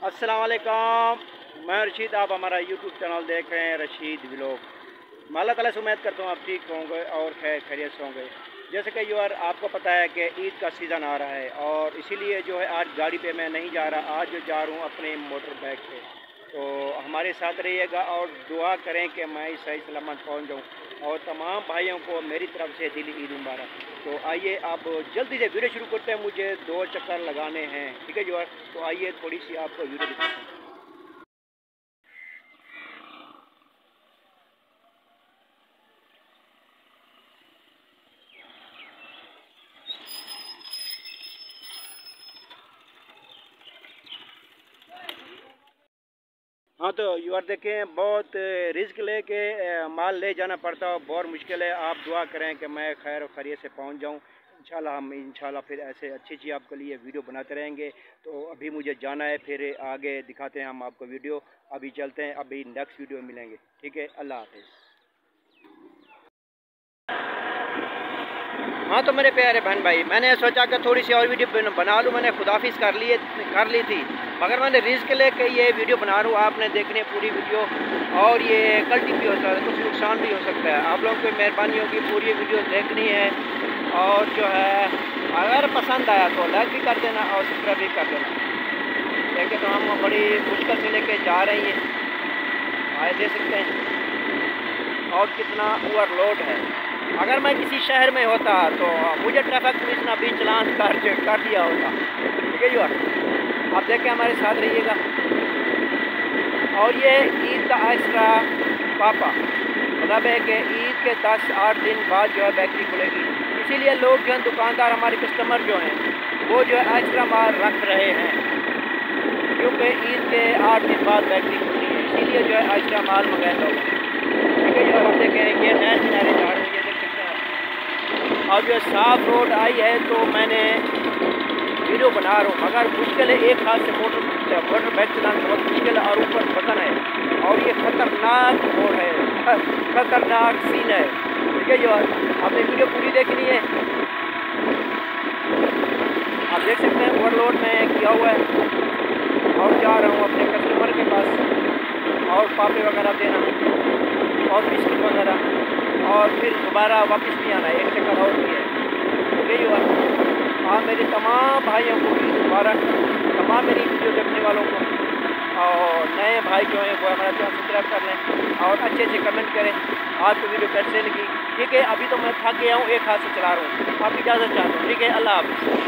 अस्सलाम वालेकुम। मैं रशीद, आप हमारा यूट्यूब चैनल देख रहे हैं रशीद व्लॉग। मैं अल्लाह ताला से उम्मीद करता हूँ आप ठीक होंगे और खैरियत से होंगे। जैसे कि यार आपको पता है कि ईद का सीज़न आ रहा है और इसीलिए जो है आज गाड़ी पे मैं नहीं जा रहा, आज जो जा रहा हूँ अपने मोटर बाइक पे। तो हमारे साथ रहिएगा और दुआ करें कि मैं सही सलामत पहुँच जाऊँ और तमाम भाइयों को मेरी तरफ से दिली ईद मुबारक। तो आइए आप जल्दी से वीडियो शुरू करते हैं, मुझे 2 चक्कर लगाने हैं, ठीक है यार। तो आइए थोड़ी सी आपको वीडियो दिखाते हैं। हाँ तो यार देखें, बहुत रिस्क लेके माल ले जाना पड़ता है, बहुत मुश्किल है। आप दुआ करें कि मैं खैर और खैरियत से पहुंच जाऊं। इंशाल्लाह फिर ऐसे अच्छी अच्छी आपके लिए वीडियो बनाते रहेंगे। तो अभी मुझे जाना है, फिर आगे दिखाते हैं हम आपको वीडियो। अभी चलते हैं, अभी नेक्स्ट वीडियो में मिलेंगे, ठीक है। अल्लाह हाफिज़। हाँ तो मेरे प्यारे बहन भाई, मैंने सोचा कि थोड़ी सी और वीडियो बना लूँ। मैंने खुदाफिज कर ली थी, मगर मैंने रिस्क लेके ये वीडियो बना रहा हूँ। आपने देखनी है पूरी वीडियो, और ये गलती भी हो सकता है, कुछ नुकसान भी हो सकता है। आप लोगों की मेहरबानी होगी, पूरी वीडियो देखनी है। और जो है अगर पसंद आया तो लाइक भी कर देना और सब्सक्राइब भी कर देना। देखिए तो हम बड़ी मुश्किल से लेके जा रही हैं, आए दे सकते हैं। और कितना ओवरलोड है। अगर मैं किसी शहर में होता तो मुझे ट्रैफिक पुलिस ने भी चलान कर दिया होता, ठीक है यार। आप देखें, हमारे साथ रहिएगा। और ये ईद का एक्स्ट्रा पापा मतलब है कि ईद के 10-8 दिन बाद जो है बेकरी खुलेगी, इसीलिए लोग जो हैं, दुकानदार हमारे कस्टमर जो हैं, वो जो है एक्स्ट्रा माल रख रहे हैं, क्योंकि ईद के 8 दिन बाद बेकरी खुलनी है, इसीलिए जो है एक्स्ट्रा माल मंगाए लोग, ठीक है। और आप देखें, ये नए किनारे जा रहे हैं, देख सकते हैं। और जो साफ रोड आई है तो मैंने वीडियो बना रहा हूँ, मगर मुश्किल है। एक हाथ से मोटर बाइक चलाना बहुत मुश्किल है, और ऊपर बटन है, और ये खतरनाक रोड है, खतरनाक सीन है, ठीक है। जो आपने वीडियो पूरी देखनी है, आप देख सकते हैं ओवरलोड में किया हुआ है। और जा रहा हूँ अपने कस्टमर के पास, और पापे वगैरह देना और बिस्किट वगैरह, और फिर दोबारा वापस भी आना है, एक चक्कर और भी है, यही हुआ। हाँ, मेरे तमाम भाइयों को ईद मुबारक, तमाम मेरी वीडियो देखने वालों को। और नए भाई जो हैं वो हमारा चैनल सब्सक्राइब कर लें और अच्छे अच्छे कमेंट करें आज की वीडियो कैसे लगी, ठीक है। अभी तो मैं थक गया हूँ, एक हाथ से चला रहा हूँ, आपकी इजाज़त चाहता हूँ, ठीक है। अल्लाह हाफ़िज़।